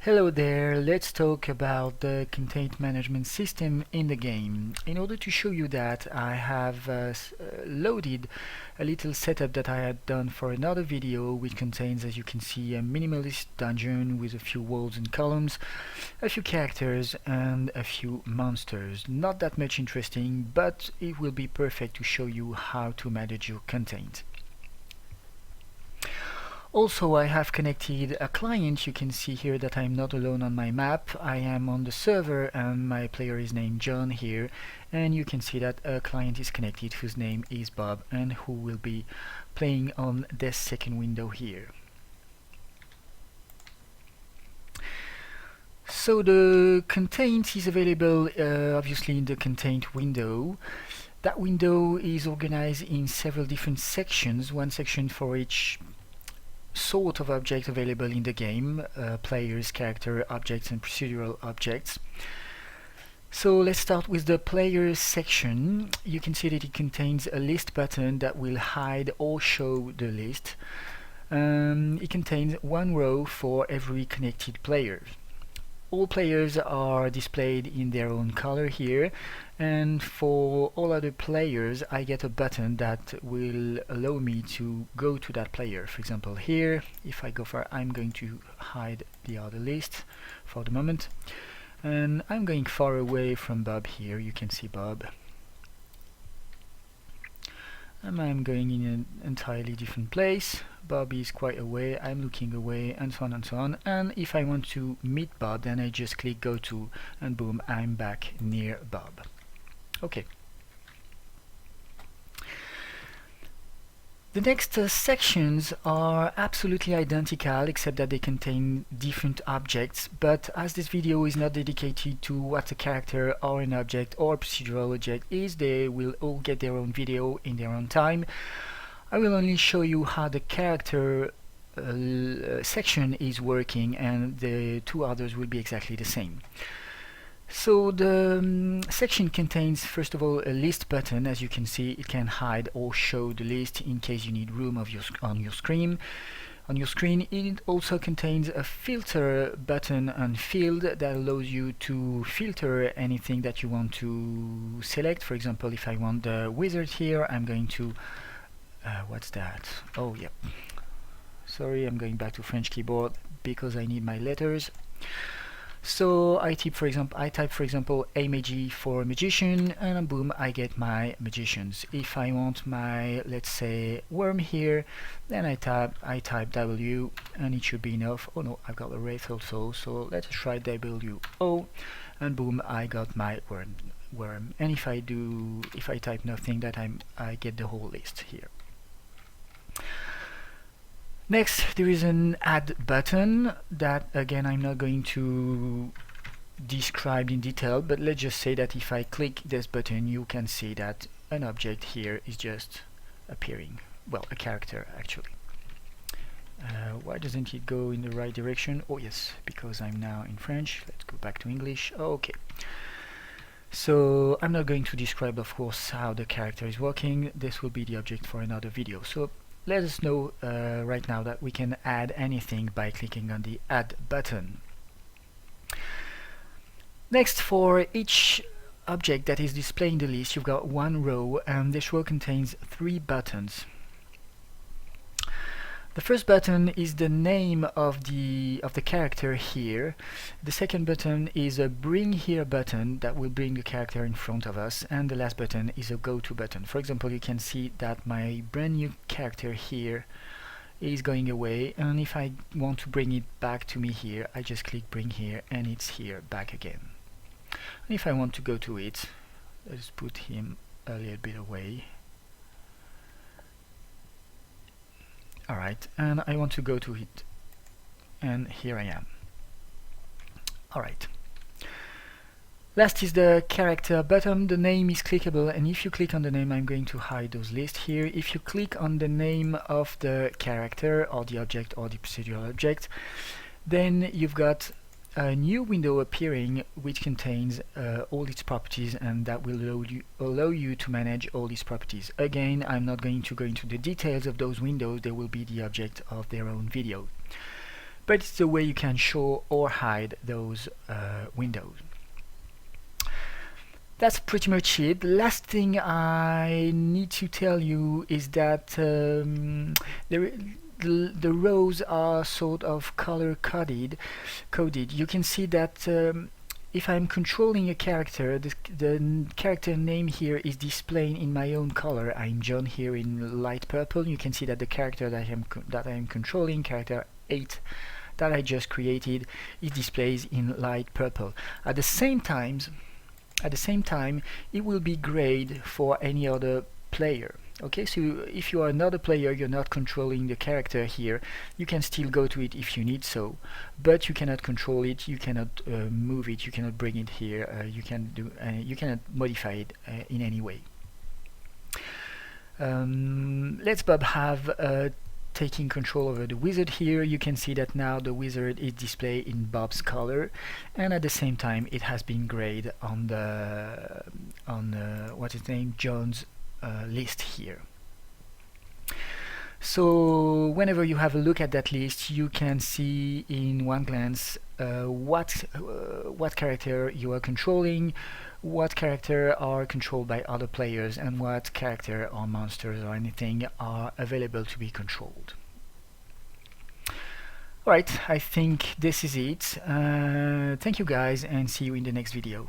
Hello there, let's talk about the content management system in the game. In order to show you that, I have loaded a little setup that I had done for another video, which contains, as you can see, a minimalist dungeon with a few walls and columns, a few characters and a few monsters. Not that much interesting, but it will be perfect to show you how to manage your content. Also, I have connected a client. You can see here that I'm not alone on my map. I am on the server and my player is named John here, and you can see that a client is connected whose name is Bob and who will be playing on this second window here. So the content is available obviously in the content window. That window is organized in several different sections, one section for each sort of object available in the game, players, character, objects and procedural objects. So let's start with the players section. You can see that it contains a list button that will hide or show the list. It contains one row for every connected player. All players are displayed in their own color here, and for all other players I get a button that will allow me to go to that player. For example, here, if I go for, I'm going to hide the other list for the moment, and I'm going far away from Bob here. You can see Bob, and I'm going in an entirely different place. Bob is quite away, I'm looking away, and so on and so on. And if I want to meet Bob, then I just click go to, and boom, I'm back near Bob. Okay. The next sections are absolutely identical, except that they contain different objects, but as this video is not dedicated to what a character or an object or a procedural object is, they will all get their own video in their own time. I will only show you how the character section is working, and the two others will be exactly the same. So the section contains, first of all, a list button. As you can see, it can hide or show the list in case you need room on your screen. It also contains a filter button and field that allows you to filter anything that you want to select. For example, if I want the wizard here, I'm going to what's that? Oh yeah, sorry, I'm going back to French keyboard because I need my letters. So I type for example AMG for magician, and boom, I get my magicians. If I want my, let's say, worm here, then I type W, and it should be enough. Oh no, I've got a wraith also, so let's try WO, and boom, I got my worm. And if I type nothing, that I get the whole list here. Next, there is an add button that, again, I'm not going to describe in detail, but let's just say that if I click this button, you can see that an object here is just appearing. Well, a character actually. Why doesn't it go in the right direction? Oh yes, because I'm now in French. Let's go back to English. Okay. So I'm not going to describe, of course, how the character is working. This will be the object for another video. So let us know right now that we can add anything by clicking on the add button. Next, for each object that is displaying the list, you've got one row, and this row contains 3 buttons. The first button is the name of the character here. The second button is a bring here button that will bring the character in front of us, and the last button is a go to button. For example, you can see that my brand new character here is going away, and if I want to bring it back to me here, I just click bring here, and it's here back again. And if I want to go to it, let's put him a little bit away. Alright, and I want to go to it, and here I am. Alright. Last is the character button. The name is clickable, and if you click on the name, I'm going to hide those lists here. If you click on the name of the character or the object or the procedural object, then you've got a new window appearing which contains all its properties, and that will allow you to manage all these properties. Again, I'm not going to go into the details of those windows. They will be the object of their own video. but it's the way you can show or hide those windows. That's pretty much it. The last thing I need to tell you is that the rows are sort of color coded. You can see that if I'm controlling a character, the character name here is displaying in my own color. I'm John here in light purple. You can see that the character that I am controlling, character 8 that I just created, is displayed in light purple. At the same time, it will be grayed for any other player. Okay, so if you are another player, you're not controlling the character here, you can still go to it if you need so, but you cannot control it, you cannot move it, you cannot bring it here, you cannot modify it in any way. Let's Bob have taking control over the wizard here. You can see that now the wizard is displayed in Bob's color, and at the same time it has been grayed on the what's his name, John's list here. So whenever you have a look at that list, you can see in one glance what character you are controlling, what character are controlled by other players, and what character or monsters or anything are available to be controlled. Alright, I think this is it. Thank you guys, and see you in the next video.